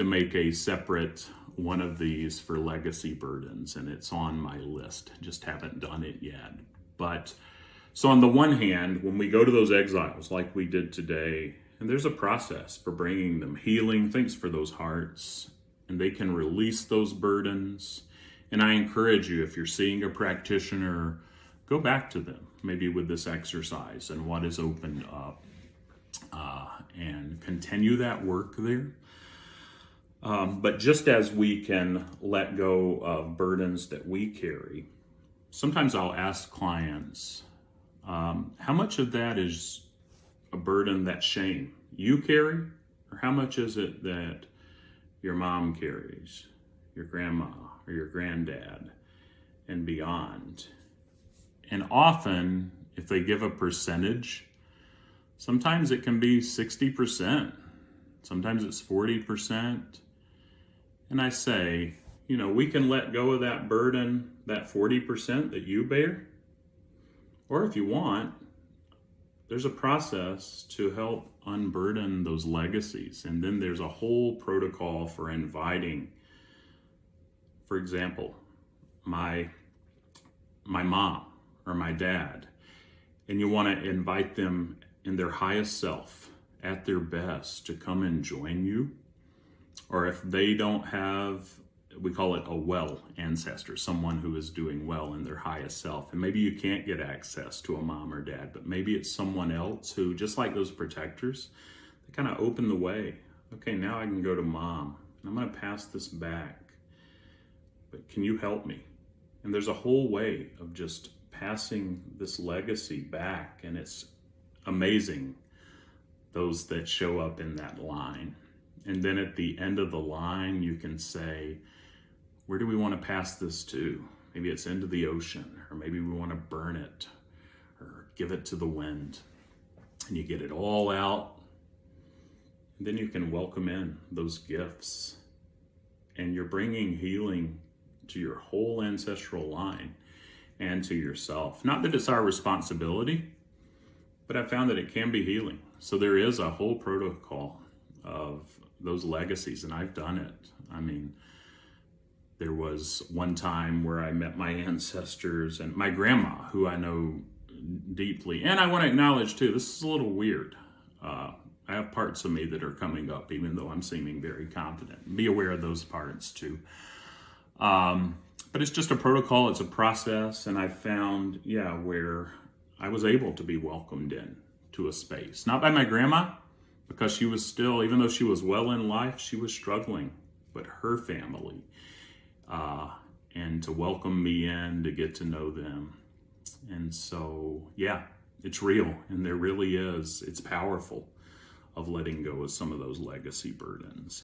to make a separate one of these for legacy burdens, and it's on my list. Just haven't done it yet. But so on the one hand, when we go to those exiles like we did today, and there's a process for bringing them healing, thanks for those hearts, and they can release those burdens. And I encourage you, if you're seeing a practitioner, go back to them, maybe with this exercise and what is opened up, and continue that work there. But just as we can let go of burdens that we carry, sometimes I'll ask clients, how much of that is a burden that shame you carry, or how much is it that your mom carries, your grandma, or your granddad, and beyond? And often, if they give a percentage, sometimes it can be 60%, sometimes it's 40%. And I say, we can let go of that burden, that 40% that you bear. Or if you want, there's a process to help unburden those legacies. And then there's a whole protocol for inviting, for example, my mom or my dad. And you want to invite them in their highest self, at their best, to come and join you. Or if they don't have, we call it a well ancestor, someone who is doing well in their highest self. And maybe you can't get access to a mom or dad, but maybe it's someone else who, just like those protectors, they kind of open the way. Okay, now I can go to mom, and I'm going to pass this back. But can you help me? And there's a whole way of just passing this legacy back, and it's amazing, those that show up in that line. And then at the end of the line, you can say, where do we want to pass this to? Maybe it's into the ocean, or maybe we want to burn it, or give it to the wind. And you get it all out. And then you can welcome in those gifts. And you're bringing healing to your whole ancestral line and to yourself. Not that it's our responsibility, but I found that it can be healing. So there is a whole protocol of those legacies, and I've done it. I mean, there was one time where I met my ancestors and my grandma, who I know deeply. And I want to acknowledge too, this is a little weird. I have parts of me that are coming up, even though I'm seeming very confident. Be aware of those parts too. But it's just a protocol, it's a process, and I found, where I was able to be welcomed in to a space. Not by my grandma, because she was still, even though she was well in life, she was struggling, but her family. And to welcome me in, to get to know them. And so, it's real, and there really is, it's powerful, of letting go of some of those legacy burdens.